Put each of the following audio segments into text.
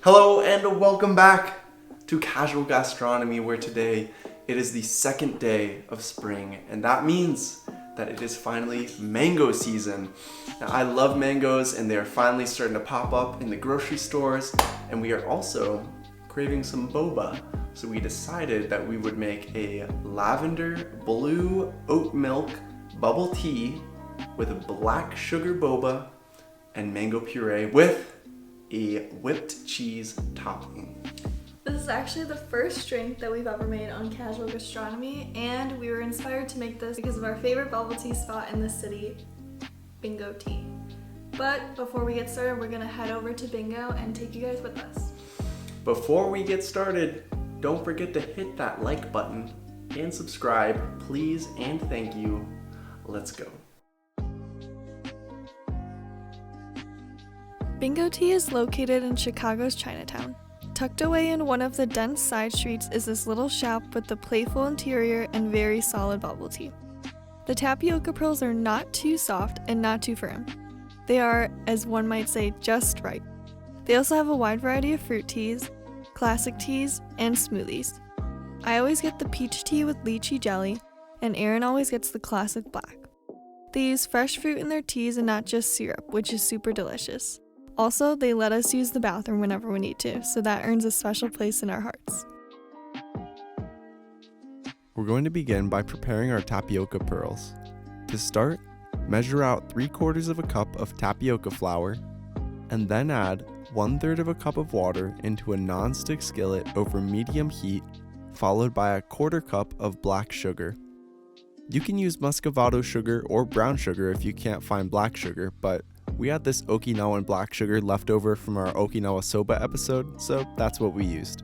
Hello and welcome back to Casual Gastronomy, where today it is the second day of spring, and that means that it is finally mango season. Now, I love mangoes and they are finally starting to pop up in the grocery stores, and we are also craving some boba. So we decided that we would make a lavender blue oat milk bubble tea with a black sugar boba and mango puree with a whipped cheese topping. This is actually the first drink that we've ever made on Casual Gastronomy, and we were inspired to make this because of our favorite bubble tea spot in the city, Bingo Tea. But before we get started, we're gonna head over to Bingo and take you guys with us. Before we get started, don't forget to hit that like button and subscribe, please and thank you. Let's go. Bingo Tea is located in Chicago's Chinatown. Tucked away in one of the dense side streets is this little shop with a playful interior and very solid bubble tea. The tapioca pearls are not too soft and not too firm. They are, as one might say, just right. They also have a wide variety of fruit teas, classic teas, and smoothies. I always get the peach tea with lychee jelly, and Aaron always gets the classic black. They use fresh fruit in their teas and not just syrup, which is super delicious. Also, they let us use the bathroom whenever we need to, so that earns a special place in our hearts. We're going to begin by preparing our tapioca pearls. To start, measure out 3/4 of a cup of tapioca flour, and then add 1/3 of a cup of water into a nonstick skillet over medium heat, followed by a 1/4 cup of black sugar. You can use muscovado sugar or brown sugar if you can't find black sugar, but we had this Okinawan black sugar left over from our Okinawa soba episode, so that's what we used.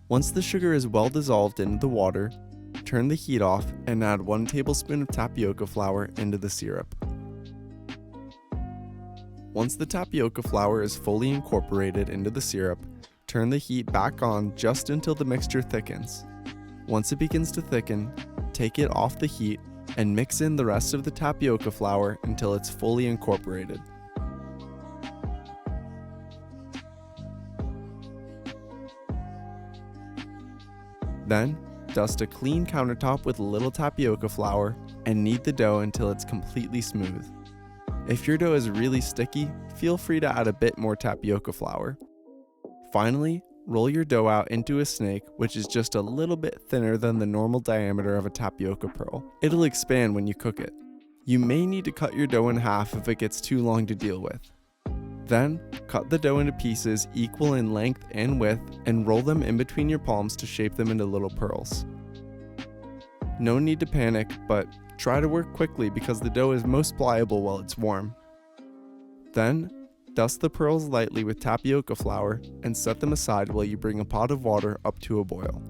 Once the sugar is well dissolved into the water, turn the heat off and add 1 tablespoon of tapioca flour into the syrup. Once the tapioca flour is fully incorporated into the syrup, turn the heat back on just until the mixture thickens. Once it begins to thicken, take it off the heat and mix in the rest of the tapioca flour until it's fully incorporated. Then, dust a clean countertop with a little tapioca flour and knead the dough until it's completely smooth. If your dough is really sticky, feel free to add a bit more tapioca flour. Finally, roll your dough out into a snake, which is just a little bit thinner than the normal diameter of a tapioca pearl. It'll expand when you cook it. You may need to cut your dough in half if it gets too long to deal with. Then, cut the dough into pieces equal in length and width and roll them in between your palms to shape them into little pearls. No need to panic, but try to work quickly because the dough is most pliable while it's warm. Then, dust the pearls lightly with tapioca flour and set them aside while you bring a pot of water up to a boil.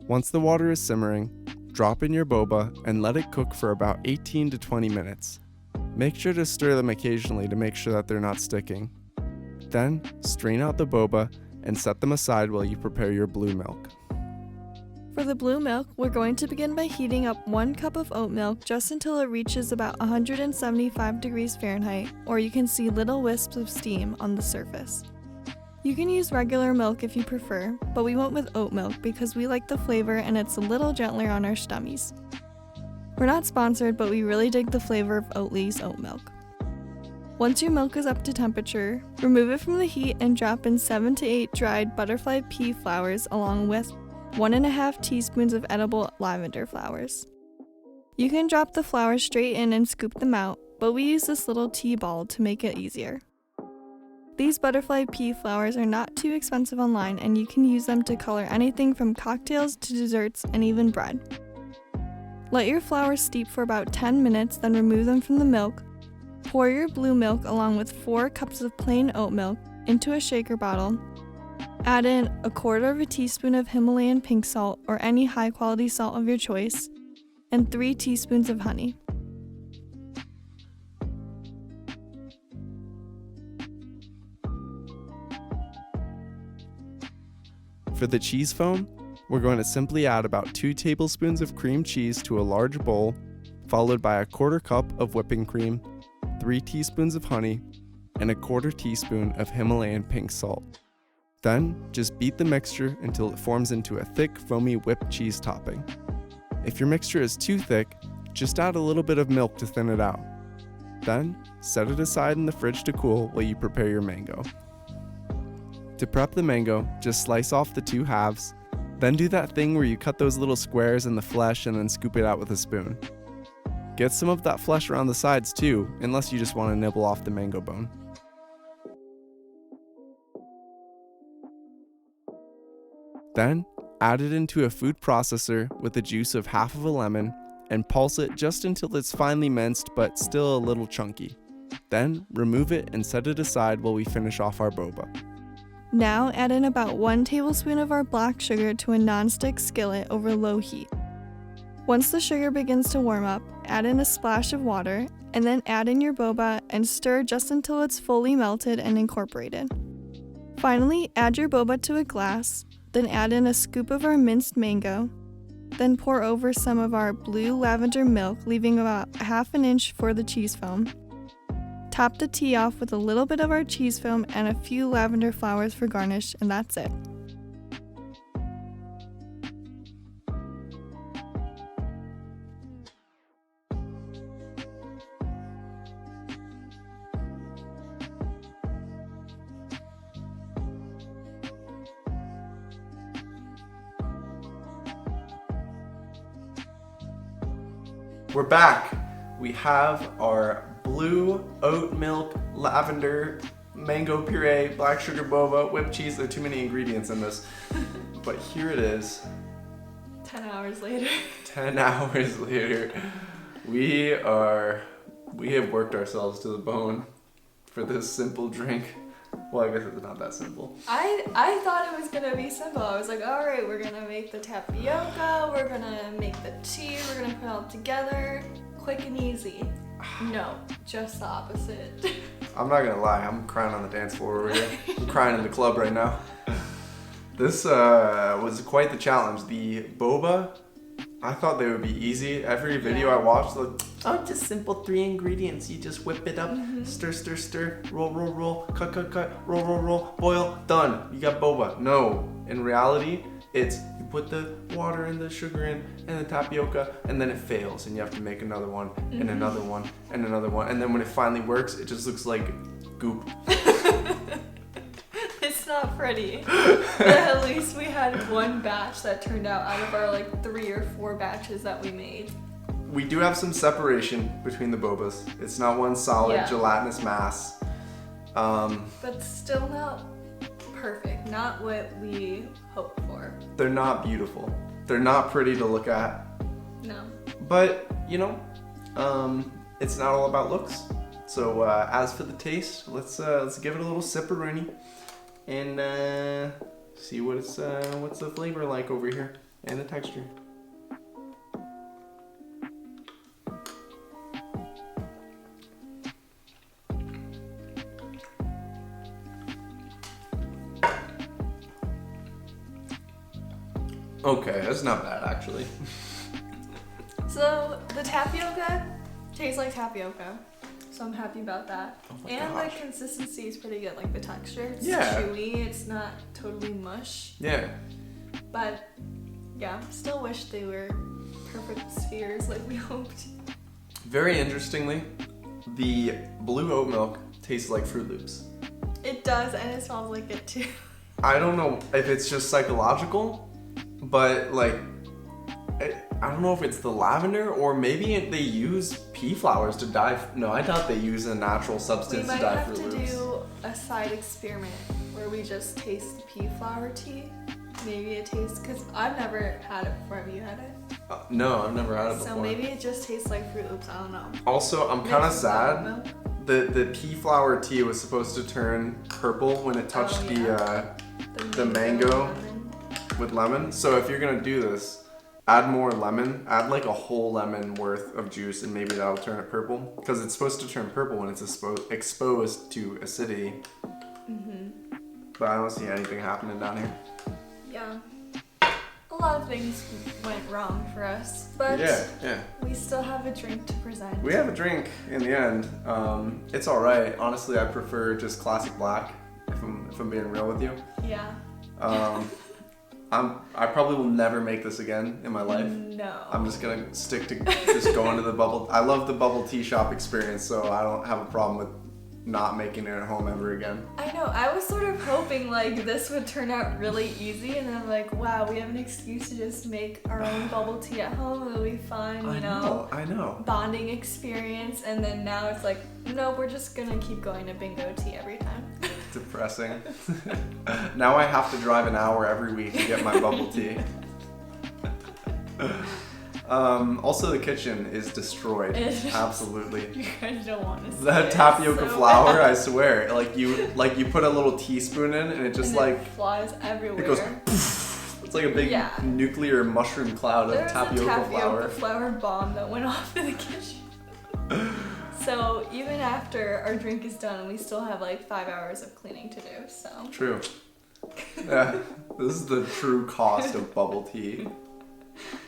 Once the water is simmering, drop in your boba and let it cook for about 18 to 20 minutes. Make sure to stir them occasionally to make sure that they're not sticking. Then, strain out the boba and set them aside while you prepare your blue milk. For the blue milk, we're going to begin by heating up 1 cup of oat milk just until it reaches about 175 degrees Fahrenheit, or you can see little wisps of steam on the surface. You can use regular milk if you prefer, but we went with oat milk because we like the flavor and it's a little gentler on our stomachs. We're not sponsored, but we really dig the flavor of Oatly's oat milk. Once your milk is up to temperature, remove it from the heat and drop in 7 to 8 dried butterfly pea flowers along with 1.5 teaspoons of edible lavender flowers. You can drop the flowers straight in and scoop them out, but we use this little tea ball to make it easier. These butterfly pea flowers are not too expensive online, and you can use them to color anything from cocktails to desserts and even bread. Let your flowers steep for about 10 minutes, then remove them from the milk. Pour your blue milk along with 4 cups of plain oat milk into a shaker bottle. Add in 1/4 teaspoon of Himalayan pink salt or any high quality salt of your choice, and 3 teaspoons of honey. For the cheese foam, we're going to simply add about 2 tablespoons of cream cheese to a large bowl, followed by a 1/4 cup of whipping cream, 3 teaspoons of honey, and a 1/4 teaspoon of Himalayan pink salt. Then, just beat the mixture until it forms into a thick, foamy whipped cheese topping. If your mixture is too thick, just add a little bit of milk to thin it out. Then, set it aside in the fridge to cool while you prepare your mango. To prep the mango, just slice off the 2 halves, then do that thing where you cut those little squares in the flesh and then scoop it out with a spoon. Get some of that flesh around the sides too, unless you just want to nibble off the mango bone. Then, add it into a food processor with the juice of half of a lemon and pulse it just until it's finely minced but still a little chunky. Then, remove it and set it aside while we finish off our boba. Now add in about 1 tablespoon of our black sugar to a nonstick skillet over low heat. Once the sugar begins to warm up, add in a splash of water and then add in your boba and stir just until it's fully melted and incorporated. Finally, add your boba to a glass, then add in a scoop of our minced mango, then pour over some of our blue lavender milk, leaving about 1/2 inch for the cheese foam. Top the tea off with a little bit of our cheese foam and a few lavender flowers for garnish, and that's it. We're back. We have our blue oat milk, lavender, mango puree, black sugar boba, whipped cheese. There are too many ingredients in this. But here it is. 10 hours later. 10 hours later. We have worked ourselves to the bone for this simple drink. Well, I guess it's not that simple. I thought it was gonna be simple. I was like, all right, we're gonna make the tapioca, we're gonna make the tea, we're gonna put it all together, quick and easy. No, just the opposite. I'm not gonna lie, I'm crying on the dance floor over here. I'm crying in the club right now. This was quite the challenge. The boba, I thought they would be easy. Every video I watched, like, oh, just simple 3 ingredients. You just whip it up, stir, stir, stir, roll, roll, roll, cut, cut, cut, roll, roll, roll, boil, done. You got boba. No, in reality, it's you put the water and the sugar in and the tapioca, and then it fails, and you have to make another one, and another one, and another one, and then when it finally works, it just looks like goop. It's not pretty. But at least we had one batch that turned out of our like 3 or 4 batches that we made. We do have some separation between the bobas. It's not one solid gelatinous mass. But still not perfect. Not what we hoped for. They're not beautiful. They're not pretty to look at. No. But, you know, it's not all about looks. So as for the taste, let's give it a little sipperoonie and see what's the flavor like over here and the texture. Okay, that's not bad actually. So the tapioca tastes like tapioca, so I'm happy about that. Oh and gosh. the consistency is pretty good, like the texture. It's Yeah. chewy, it's not totally mush. Yeah. But yeah, still wish they were perfect spheres like we hoped. Very interestingly, the blue oat milk tastes like Fruit Loops. It does, and it smells like it too. I don't know if it's just psychological, but like, I don't know if it's the lavender or maybe they use pea flowers to dye. No, I thought they use a natural We substance might to dye have Fruit to Loops. do a side experiment where we just taste the pea flower tea. Maybe it tastes, because I've never had it before. Have you had it? No, I've never had it before. So maybe it just tastes like Fruit Loops. I don't know. Also, I'm kind of Mixed with almond sad. milk. The pea flower tea was supposed to turn purple when it touched the mango lemon. with lemon. So if you're gonna do this, add more lemon. Add like a whole lemon worth of juice, and maybe that'll turn it purple. Because it's supposed to turn purple when it's exposed to acidity. But I don't see anything happening down here. Yeah. a lot of things went wrong for us, but yeah. we still have a drink to present. We have a drink in the end. It's all right. Honestly, I prefer just classic black. If I'm being real with you. Yeah. I probably will never make this again in my life. No. I'm just gonna stick to just going to the bubble. I love the bubble tea shop experience, so I don't have a problem with not making it at home ever again. I know. I was sort of hoping like this would turn out really easy, and I'm like, wow, we have an excuse to just make our own bubble tea at home. It'll be fun, you know. I know. Bonding experience, and then now it's like, no, we're just gonna keep going to bingo tea every time. Depressing. Now I have to drive an hour every week to get my bubble tea. Also, the kitchen is destroyed. Absolutely. You guys don't want to see That it. tapioca So flour, bad. I swear, like you put a little teaspoon in, and it just And it flies everywhere. it goes. Poof. It's like a big nuclear mushroom cloud of There was tapioca a flour. flour bomb that went off in the kitchen. So even after our drink is done, we still have like 5 hours of cleaning to do. So True. Yeah, this is the true cost of bubble tea.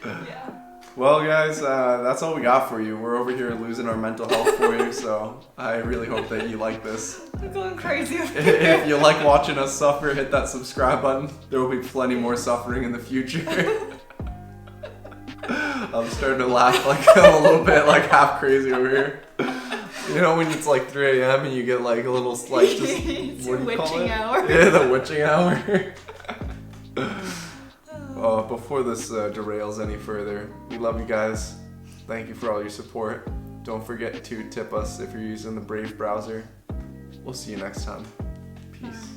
yeah. Well, guys, that's all we got for you. We're over here losing our mental health for you, so I really hope that you like this. I'm going crazy. If you like watching us suffer, hit that subscribe button. There will be plenty more suffering in the future. I'm starting to laugh like a little bit, like half crazy over here. You know when it's like 3 a.m. and you get like a little like just It's what do you call witching it? hour. Yeah, the witching hour. Before this derails any further, we love you guys. Thank you for all your support. Don't forget to tip us if you're using the Brave browser. We'll see you next time. Peace.